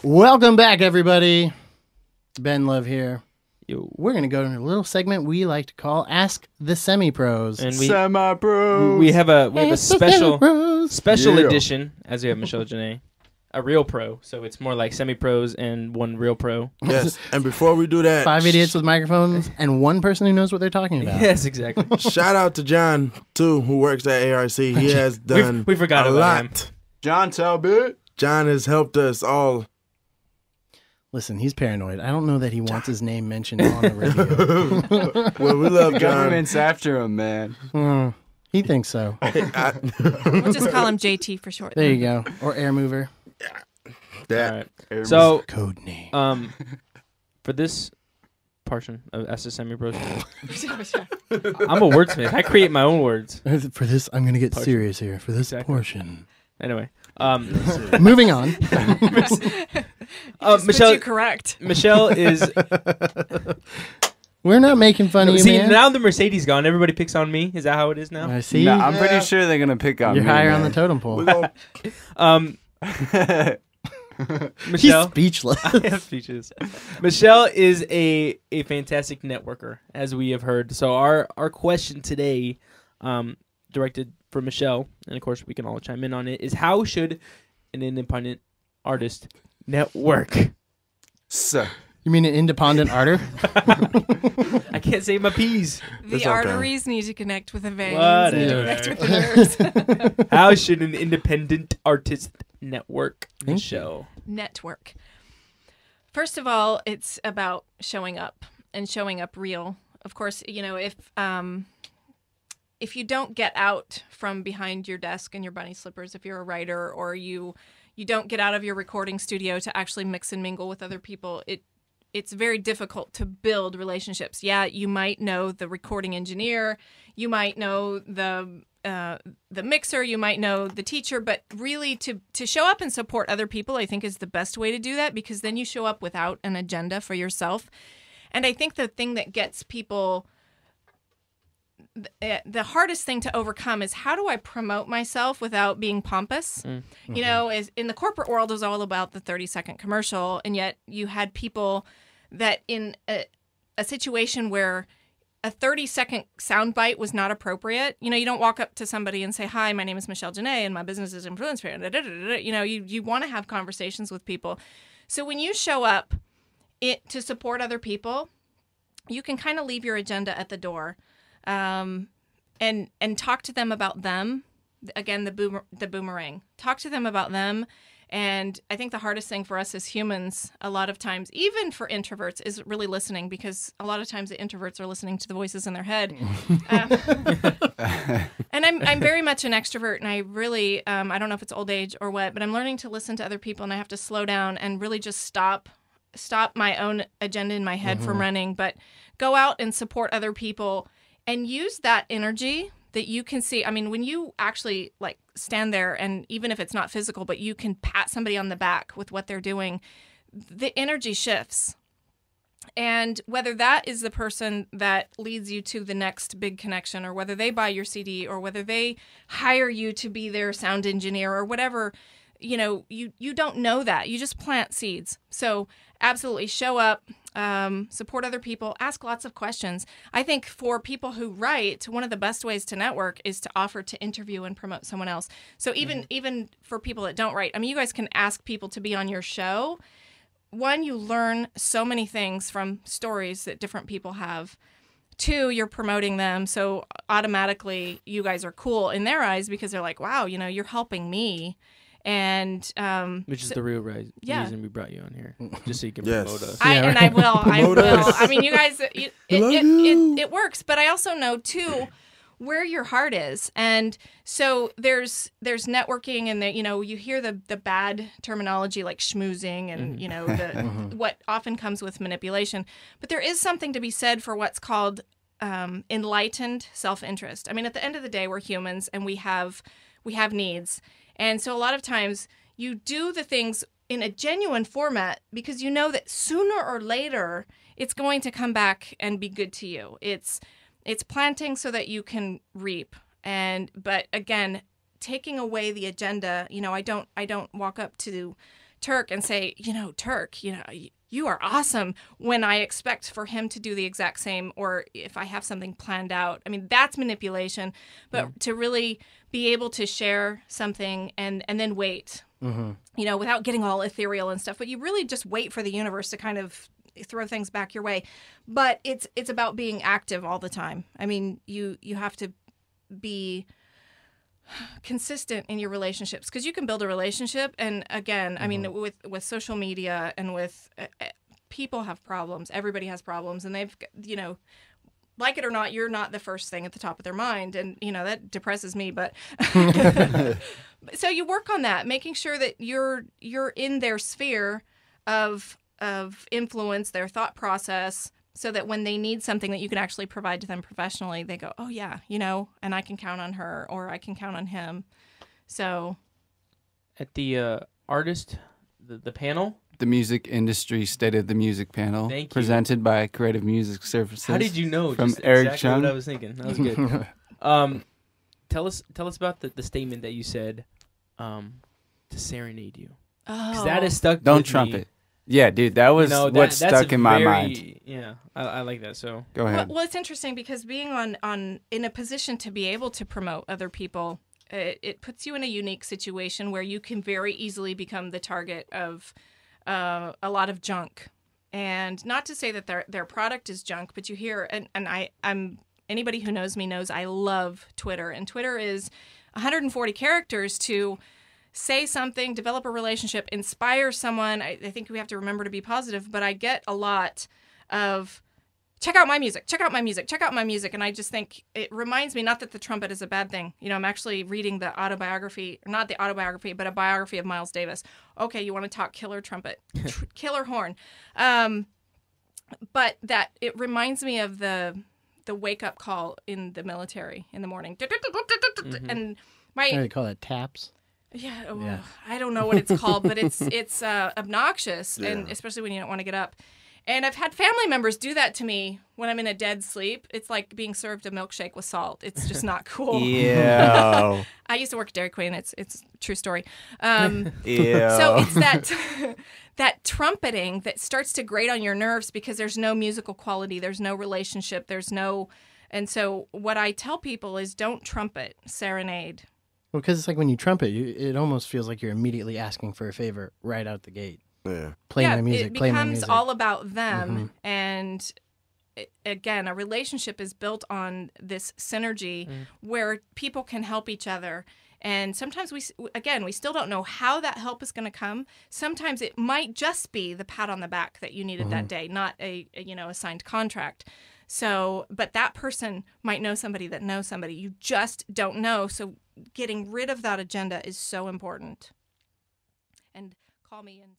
Welcome back, everybody. Ben Love here. Yo. We're going to go to a little segment we like to call Ask the Semi-Pros. And Semi-Pros. we have a special Yeah. edition, as we have Michelle Janae, a real pro. So it's more like semi-pros and one real pro. Yes, and before we do that, 5 idiots with microphones and one person who knows what they're talking about. Yes, exactly. shout out to John, too, who works at ARC. He has done we forgot a about lot. him. John Talbot. John has helped us all. Listen, he's paranoid. I don't know that he wants his name mentioned on the radio. Well, we love John. Government's after him, man. He thinks so. We'll just call him JT for short. There you go. Or Air Mover. That. All right. So, Code name. for this portion of Ask the Semi-Pros, I'm a wordsmith. I create my own words. For this, I'm going to get Portion. serious here. For this Exactly. portion. Anyway, Moving on. Michelle. You correct. Michelle is. We're not making fun of you, See, man. now the Mercedes gone. Everybody picks on me. Is that how it is now? I see. No, I'm pretty sure they're gonna pick on You're me. higher on the man. totem We're pole. gonna, He's Michelle. speechless. I have speeches. Michelle is a fantastic networker, as we have heard. So our question today, directed for Michelle, and of course we can all chime in on it, is how should an independent artist network? So, You mean an independent arter? I can't say my P's. The okay. arteries need to connect with the veins. Whatever. Need to connect with the nerves. How should an independent artist network? Michelle. Network. First of all, it's about showing up and showing up real. Of course, you know, if you don't get out from behind your desk in your bunny slippers, if you're a writer, or you don't get out of your recording studio to actually mix and mingle with other people, it's very difficult to build relationships. Yeah, you might know the recording engineer, you might know the mixer, you might know the teacher, but really to show up and support other people, I think is the best way to do that, because then you show up without an agenda for yourself. And I think the thing that gets people, the hardest thing to overcome is, how do I promote myself without being pompous? You know, is in the corporate world, it was all about the 30-second commercial, and yet you had people that in a situation where a 30-second soundbite was not appropriate. You know, you don't walk up to somebody and say, "Hi, my name is Michelle Janae, and my business is Influence Fair." You know, you want to have conversations with people. So when you show up to support other people, you can kind of leave your agenda at the door, and talk to them about them. Again, the boomerang. Talk to them about them. And I think the hardest thing for us as humans, a lot of times, even for introverts, is really listening, because a lot of times the introverts are listening to the voices in their head. And I'm very much an extrovert, and I really, I don't know if it's old age or what, but I'm learning to listen to other people, and I have to slow down and really just stop my own agenda in my head from running, but go out and support other people and use that energy that you can see. I mean, when you actually like stand there, and even if it's not physical, but you can pat somebody on the back with what they're doing, the energy shifts. And whether that is the person that leads you to the next big connection, or whether they buy your CD, or whether they hire you to be their sound engineer, or whatever, you know, you don't know that. You just plant seeds. So absolutely show up, support other people, ask lots of questions. I think for people who write, one of the best ways to network is to offer to interview and promote someone else. So even for people that don't write, I mean, you guys can ask people to be on your show. One, you learn so many things from stories that different people have. Two, you're promoting them, so automatically you guys are cool in their eyes, because they're like, wow, you know, you're helping me. And Which is the real reason we brought you on here, just so you can Yes. promote us. And I will. Promote us. I mean, you guys, it works, but I also know too where your heart is, and so there's networking, and you know, you hear the bad terminology like schmoozing, and you know what often comes with manipulation, but there is something to be said for what's called enlightened self-interest. I mean, at the end of the day, we're humans, and we have needs. And so a lot of times you do the things in a genuine format because you know that sooner or later it's going to come back and be good to you. It's planting so that you can reap. But again, taking away the agenda, you know, I don't walk up to Turk and say, Turk, you are awesome, when I expect for him to do the exact same, or if I have something planned out. I mean, that's manipulation. But to really be able to share something and then wait, without getting all ethereal and stuff, but you really just wait for the universe to kind of throw things back your way. But it's about being active all the time. I mean, you have to be consistent in your relationships, because you can build a relationship, and again, I mean, with social media and with people have problems. Everybody has problems, and they've, like it or not, you're not the first thing at the top of their mind, and that depresses me. But so you work on that, making sure that you're in their sphere of influence, their thought process, so that when they need something that you can actually provide to them professionally, they go, oh yeah, and I can count on her, or I can count on him. So at the artist, the panel, The music industry state of the music panel, Thank you. presented by Creative Music Services. how did you know? From Just Eric exactly Chung. what I was thinking. That was good. Tell us about the statement that you said to serenade you, because that is stuck. Don't with trump me. it. Yeah, dude, that was what that's stuck in my very- mind. Yeah, I like that. So Go ahead. Well, it's interesting because being on in a position to be able to promote other people, it puts you in a unique situation where you can very easily become the target of a lot of junk. And not to say that their product is junk, but you hear, and I'm anybody who knows me knows I love Twitter, and Twitter is 140 characters to say something, develop a relationship, inspire someone. I think we have to remember to be positive, but I get a lot of, check out my music, check out my music, check out my music. And I just think it reminds me, not that the trumpet is a bad thing. I'm actually reading the autobiography, not the autobiography, but a biography of Miles Davis. Okay, you want to talk killer trumpet, killer horn. But that it reminds me of the wake up call in the military in the morning. And What do my, they call it? Taps? yeah, Yeah. I don't know what it's called, but it's obnoxious, and especially when you don't want to get up. And I've had family members do that to me when I'm in a dead sleep. It's like being served a milkshake with salt. It's just not cool. Yeah. I used to work at Dairy Queen. It's a true story. Yeah. So it's that trumpeting that starts to grate on your nerves because there's no musical quality, there's no relationship, and so what I tell people is don't trumpet, serenade. Well, because it's like when you trumpet, it almost feels like you're immediately asking for a favor right out the gate. Yeah. Play my music, it play my becomes music. all about them, and again, a relationship is built on this synergy where people can help each other. And sometimes we still don't know how that help is going to come. Sometimes it might just be the pat on the back that you needed that day, not a signed contract. So, but that person might know somebody that knows somebody. You just don't know. So getting rid of that agenda is so important. And call me and